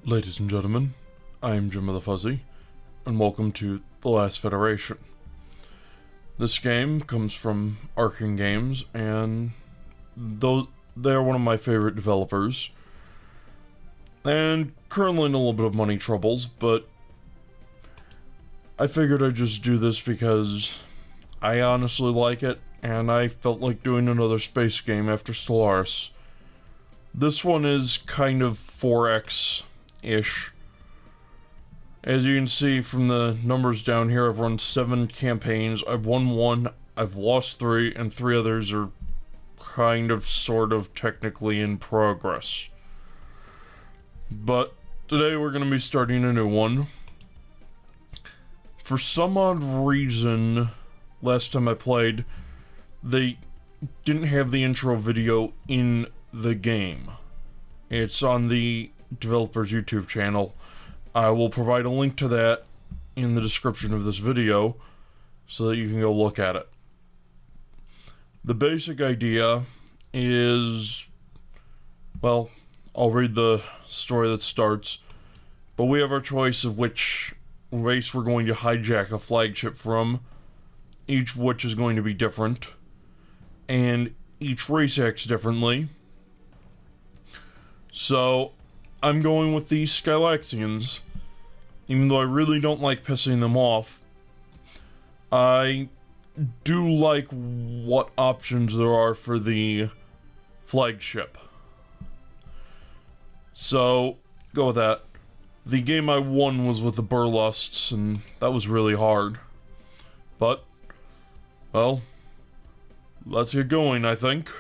Ladies and gentlemen, I am Jim of the Fuzzy, and welcome to The Last Federation. This game comes from Arkane Games, and though they are one of my favorite developers, and currently in a little bit of money troubles, but I figured I'd just do this because I honestly like it, and I felt like doing another space game after Stellaris. This one is kind of 4X-ish. As you can see from the numbers down here, I've run 7 campaigns. I've won 1, I've lost 3, and 3 others are kind of, sort of, technically in progress. But today we're going to be starting a new one. For some odd reason, last time I played, they didn't have the intro video in the game. It's on the developer's YouTube channel. I will provide a link to that in the description of this video so that you can go look at it. The basic idea is, well, I'll read the story that starts, but we have our choice of which race we're going to hijack a flagship from, each of which is going to be different, and each race acts differently. So, I'm going with the Skylaxians. Even though I really don't like pissing them off, I do like what options there are for the flagship. So, go with that. The game I won was with the Burlusts, and that was really hard. But, well, let's get going, I think.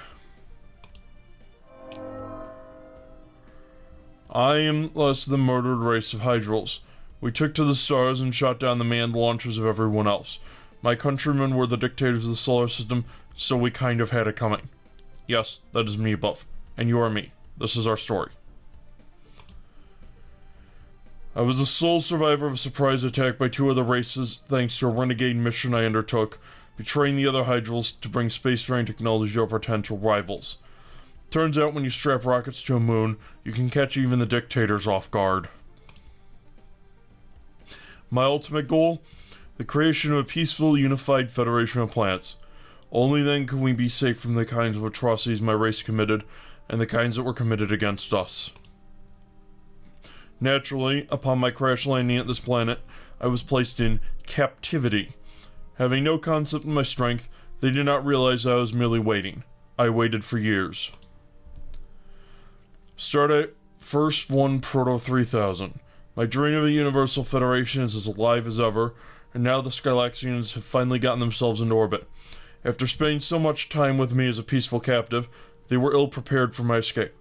I am less the murdered race of Hydrals. We took to the stars and shot down the manned launchers of everyone else. My countrymen were the dictators of the solar system, so we kind of had it coming. Yes, that is me above. And you are me. This is our story. I was the sole survivor of a surprise attack by 2 other races, thanks to a renegade mission I undertook, betraying the other Hydrals to bring spacefaring technology to our potential rivals. Turns out when you strap rockets to a moon, you can catch even the dictators off guard. My ultimate goal? The creation of a peaceful, unified federation of planets. Only then can we be safe from the kinds of atrocities my race committed, and the kinds that were committed against us. Naturally, upon my crash landing at this planet, I was placed in captivity. Having no concept of my strength, they did not realize I was merely waiting. I waited for years. Stardate first won Proto 3000. My dream of a universal federation is as alive as ever, and now the Skylaxians have finally gotten themselves into orbit. After spending so much time with me as a peaceful captive, they were ill-prepared for my escape.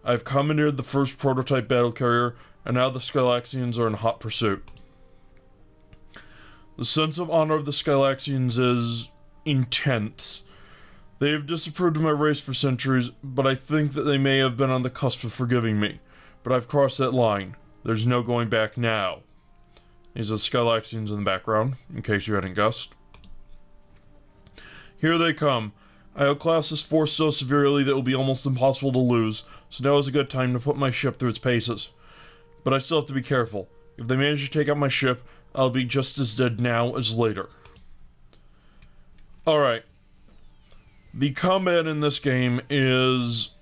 I have commandeered the first prototype battle carrier, and now the Skylaxians are in hot pursuit. The sense of honor of the Skylaxians is intense. They have disapproved of my race for centuries, but I think that they may have been on the cusp of forgiving me. But I've crossed that line. There's no going back now. These are the Skylaxians in the background, in case you hadn't guessed. Here they come. I outclass this force so severely that it will be almost impossible to lose, so now is a good time to put my ship through its paces. But I still have to be careful. If they manage to take out my ship, I'll be just as dead now as later. Alright. The combat in this game is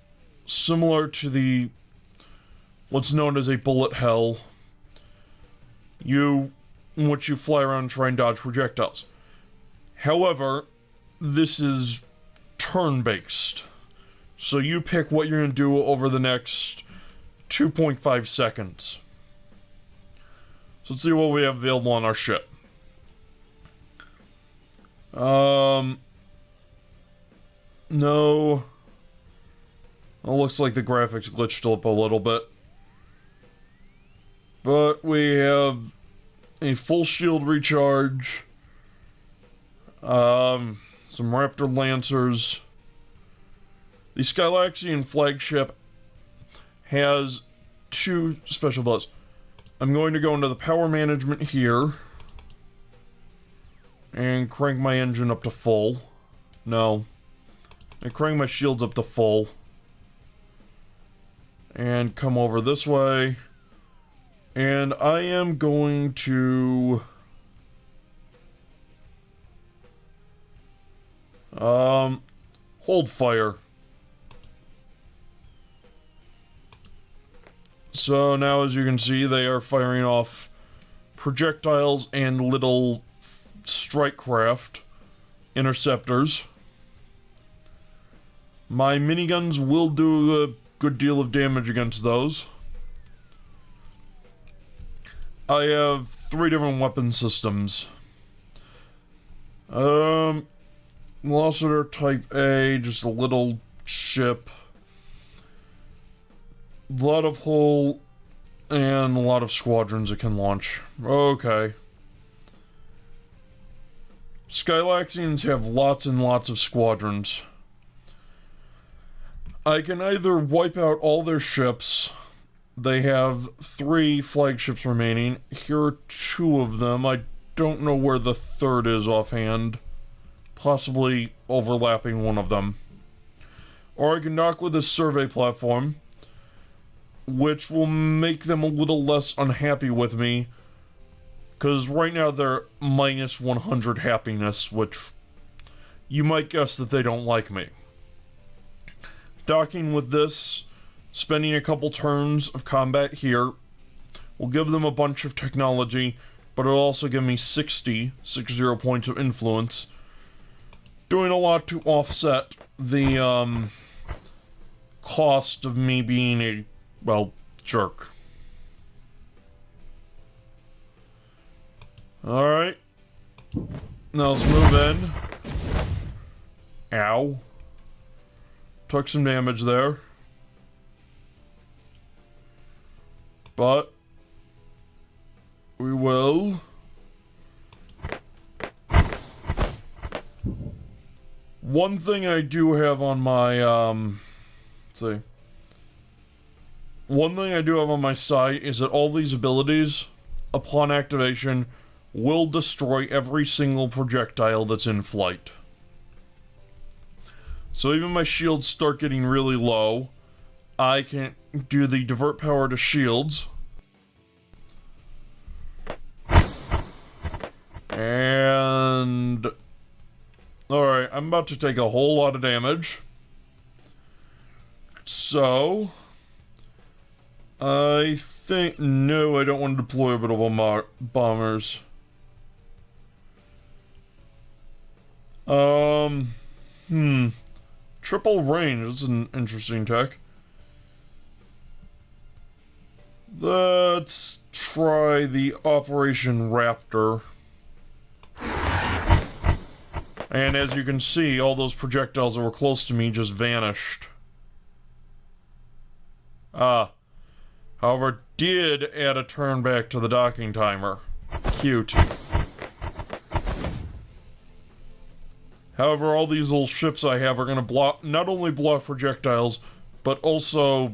similar to what's known as a bullet hell, in which you fly around and try and dodge projectiles. However, this is turn-based, so you pick what you're going to do over the next 2.5 seconds. So let's see what we have available on our ship. No. It looks like the graphics glitched up a little bit. But we have a full shield recharge, some Raptor Lancers. The Skylaxian flagship has 2 special abilities. I'm going to go into the power management here and crank my engine up to full. No. I crank my shields up to full. and come over this way And I am going to... hold fire. So now, as you can see, they are firing off projectiles and little strike craft interceptors. My miniguns will do a good deal of damage against those. I have 3 different weapon systems. Velociter Type A, just a little ship. A lot of hull and a lot of squadrons it can launch. Okay. Skylaxians have lots and lots of squadrons. I can either wipe out all their ships. They have 3 flagships remaining. Here are 2 of them. I don't know where the 3rd is offhand. Possibly overlapping one of them. Or I can dock with this survey platform, which will make them a little less unhappy with me. Because right now they're minus 100 happiness, which you might guess that they don't like me. Docking with this, spending a couple turns of combat here, will give them a bunch of technology, but it'll also give me 60 points of influence, doing a lot to offset the cost of me being a, well, jerk. Alright. Now let's move in. Ow. Took some damage there. But we will. One thing I do have on my, let's see. One thing I do have on my side is that all these abilities, upon activation, will destroy every single projectile that's in flight. So even my shields start getting really low, I can do the divert power to shields. And... alright, I'm about to take a whole lot of damage. So... I think... no, I don't want to deploy orbital bombers. Triple range, that's an interesting tech. Let's try the Operation Raptor. And as you can see, all those projectiles that were close to me just vanished. However, did add a turn back to the docking timer. Cute. However, all these little ships I have are going to block, not only block projectiles, but also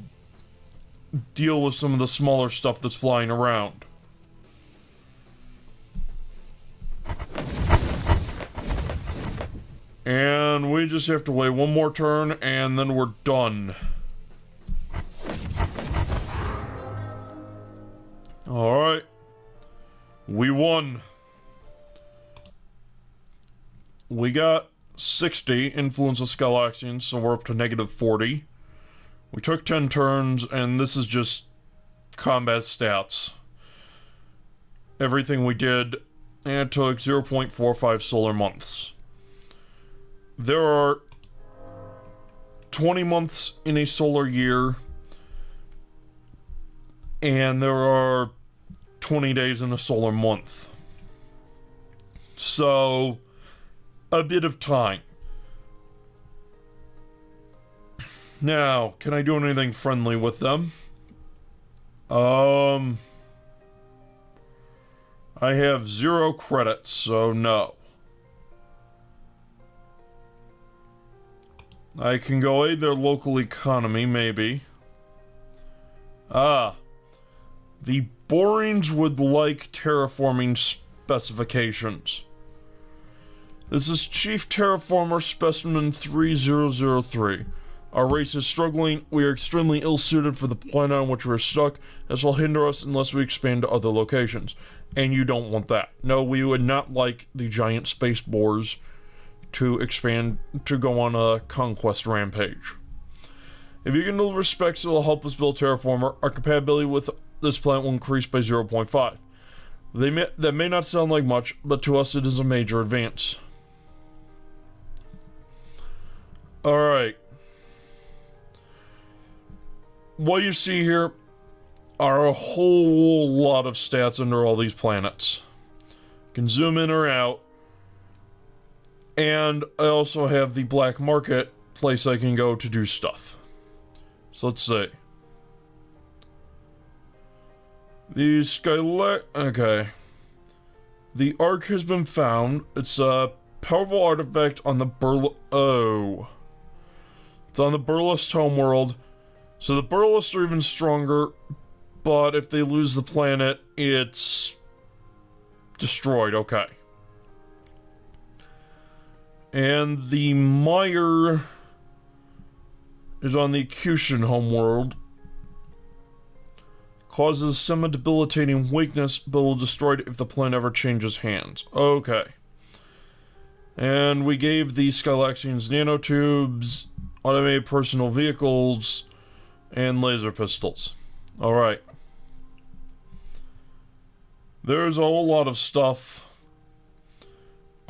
deal with some of the smaller stuff that's flying around. And we just have to wait one more turn, and then we're done. Alright. We won. We got 60 influence of Skylaxians, so we're up to negative 40. We took 10 turns, and this is just combat stats. Everything we did, and it took 0.45 solar months. There are 20 months in a solar year, and there are 20 days in a solar month. So, a bit of time. Now, can I do anything friendly with them? I have 0 credits, so no. I can go aid their local economy, maybe. The Boreans would like terraforming specifications. This is Chief Terraformer Specimen 3003. Our race is struggling. We are extremely ill-suited for the planet on which we're stuck. This will hinder us unless we expand to other locations. And you don't want that. No, we would not like the giant space boars to expand, to go on a conquest rampage. If you can deliver specs that will help us build Terraformer, our compatibility with this planet will increase by 0.5. That may not sound like much, but to us it is a major advance. Alright. What you see here are a whole lot of stats under all these planets. You can zoom in or out. And I also have the black market place I can go to do stuff. So let's see. The okay. The Ark has been found. It's a powerful artifact on the It's on the Burlist homeworld. So the Burlists are even stronger, but if they lose the planet, it's destroyed. Okay. And the Mire is on the Cushion homeworld. Causes semi-debilitating weakness, but will destroy it if the planet ever changes hands. Okay. And we gave the Skylaxians nanotubes, automated personal vehicles, and laser pistols. Alright. There's a whole lot of stuff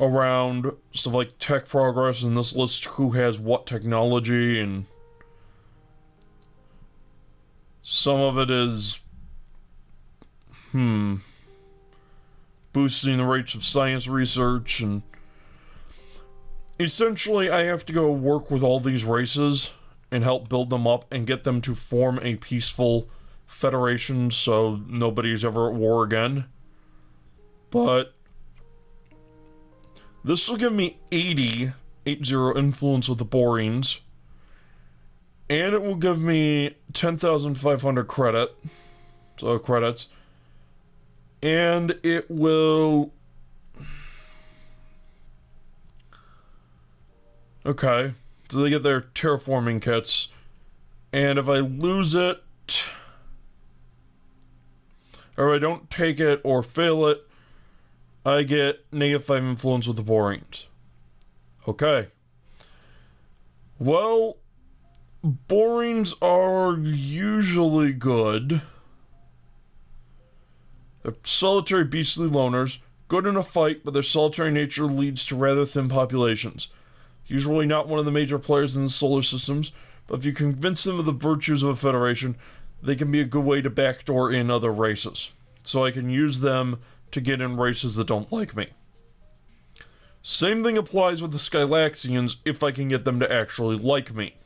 around, stuff like tech progress, and this lists who has what technology, and some of it is boosting the rates of science research, and essentially I have to go work with all these races and help build them up and get them to form a peaceful federation so nobody's ever at war again. But this will give me 80 influence with the Boreans, and it will give me 10,500 credits, and it will... Okay, so they get their terraforming kits, and if I lose it, or I don't take it or fail it, I get -5 influence with the Boreans. Okay. Well, Boreans are usually good. They're solitary beastly loners, good in a fight, but their solitary nature leads to rather thin populations. Usually not one of the major players in the solar systems, but if you convince them of the virtues of a federation, they can be a good way to backdoor in other races. So I can use them to get in races that don't like me. Same thing applies with the Skylaxians if I can get them to actually like me.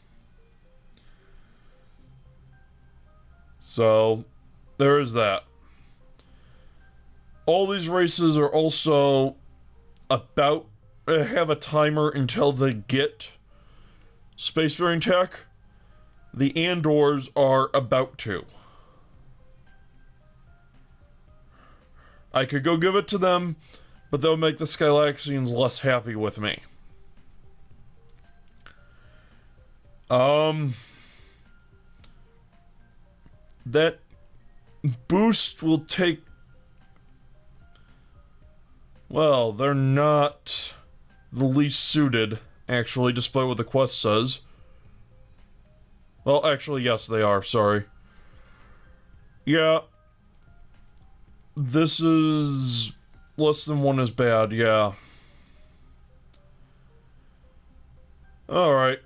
So, there is that. All these races are also about have a timer until they get spacefaring tech. The Andors are about to. I could go give it to them, but they'll make the Skylaxians less happy with me. That boost will take... Well, they're not the least suited, actually, despite what the quest says. Well, actually, yes, they are, sorry. Yeah. This is... less than 1 is bad, yeah. Alright.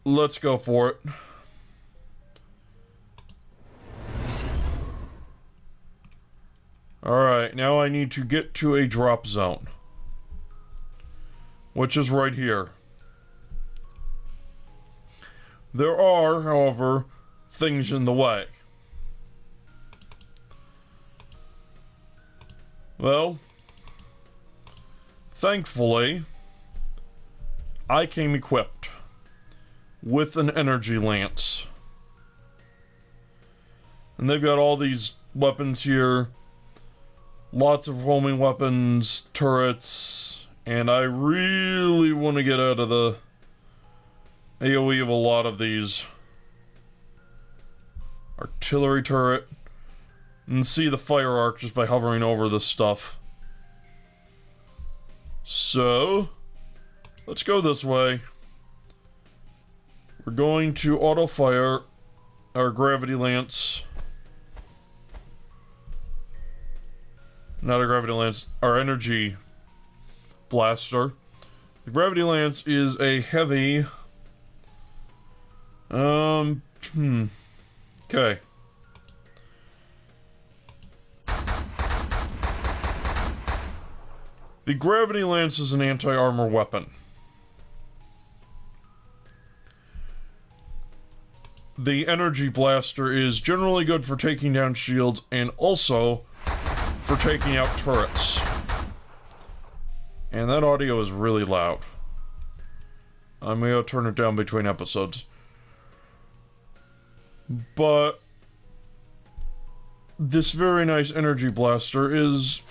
Let's go for it. Alright, now I need to get to a drop zone. Which is right here. There are, however, things in the way. Well, thankfully, I came equipped with an energy lance. And they've got all these weapons here. Lots of homing weapons, turrets, And I really want to get out of the AoE of a lot of these. Artillery turret. And see the fire arc just by hovering over this stuff. So, let's go this way. We're going to auto-fire our gravity lance. Not a gravity lance, our energy blaster. The gravity lance is a heavy... Okay. The gravity lance is an anti-armor weapon. The energy blaster is generally good for taking down shields and also for taking out turrets. And that audio is really loud. I'm gonna turn it down between episodes. But this very nice energy blaster is,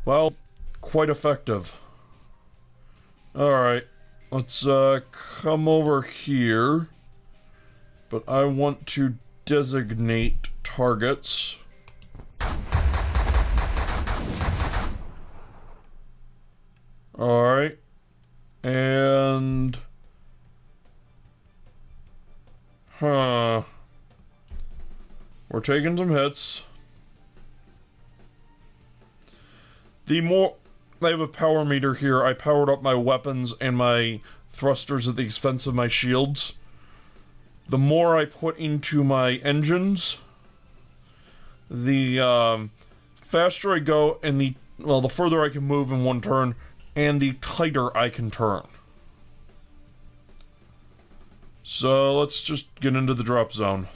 well, quite effective. Alright, let's come over here. But I want to designate targets. Alright. And... we're taking some hits. The more... I have a power meter here. I powered up my weapons and my thrusters at the expense of my shields. The more I put into my engines, the faster I go and the further I can move in one turn, and the tighter I can turn. So let's just get into the drop zone.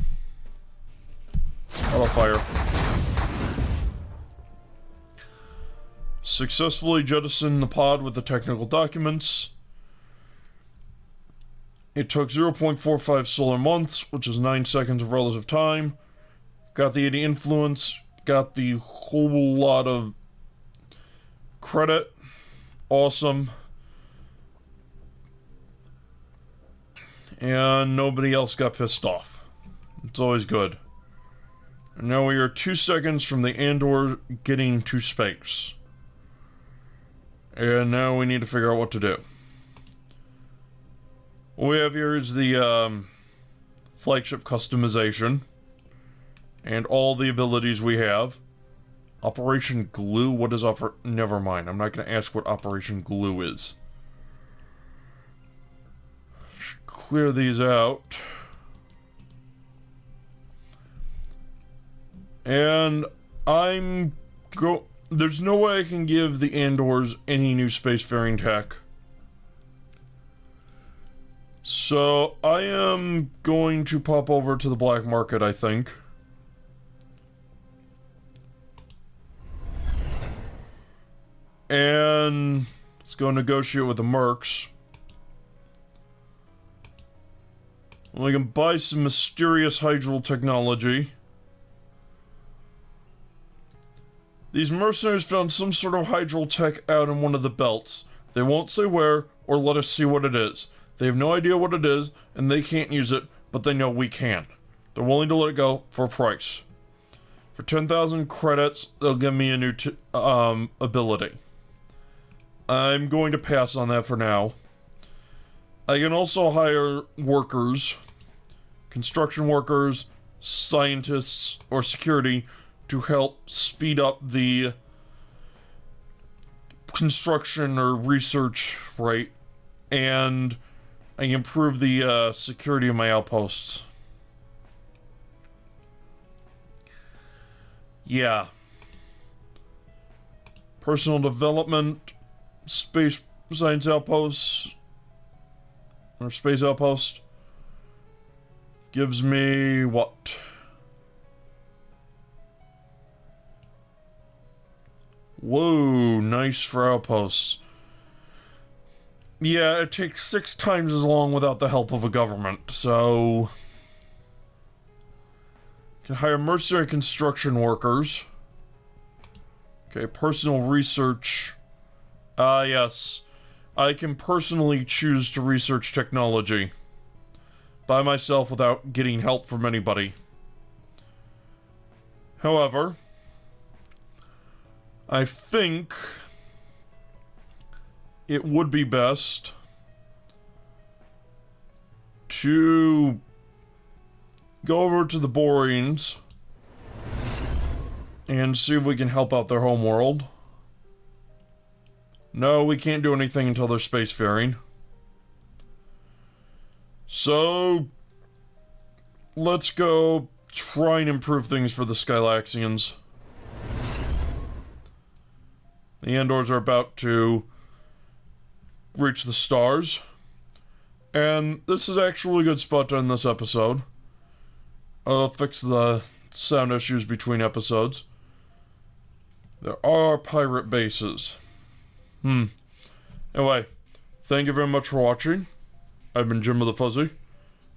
Auto fire. Successfully jettison the pod with the technical documents. It took 0.45 solar months, which is 9 seconds of relative time. Got the 80 influence. Got the whole lot of credit. Awesome. And nobody else got pissed off. It's always good. And now we are 2 seconds from the Andor getting to space. And now we need to figure out what to do. What we have here is the flagship customization. And all the abilities we have. Operation Glue, what is never mind, I'm not going to ask what Operation Glue is. Clear these out. And there's no way I can give the Andors any new spacefaring tech. So I am going to pop over to the black market, I think. And let's go negotiate with the mercs. We can buy some mysterious hydral technology. These mercenaries found some sort of hydral tech out in one of the belts. They won't say where or let us see what it is. They have no idea what it is, and they can't use it, but they know we can. They're willing to let it go for a price. For 10,000 credits, they'll give me a new ability. I'm going to pass on that for now. I can also hire workers, construction workers, scientists, or security to help speed up the construction or research rate, and I can improve the security of my outposts. Yeah. Personal development, space science outposts, or space outpost, gives me what? Whoa, nice for outposts. Yeah, it takes 6 times as long without the help of a government, so... Can hire mercenary construction workers. Okay, personal research. Ah, yes. I can personally choose to research technology. By myself without getting help from anybody. However, I think it would be best to go over to the Boreans and see if we can help out their homeworld. No, we can't do anything until they're spacefaring. So, let's go try and improve things for the Skylaxians. The Andors are about to reach the stars. And this is actually a good spot to end this episode. I'll fix the sound issues between episodes. There are pirate bases. Anyway, thank you very much for watching. I've been Jim of the Fuzzy,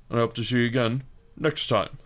and I hope to see you again next time.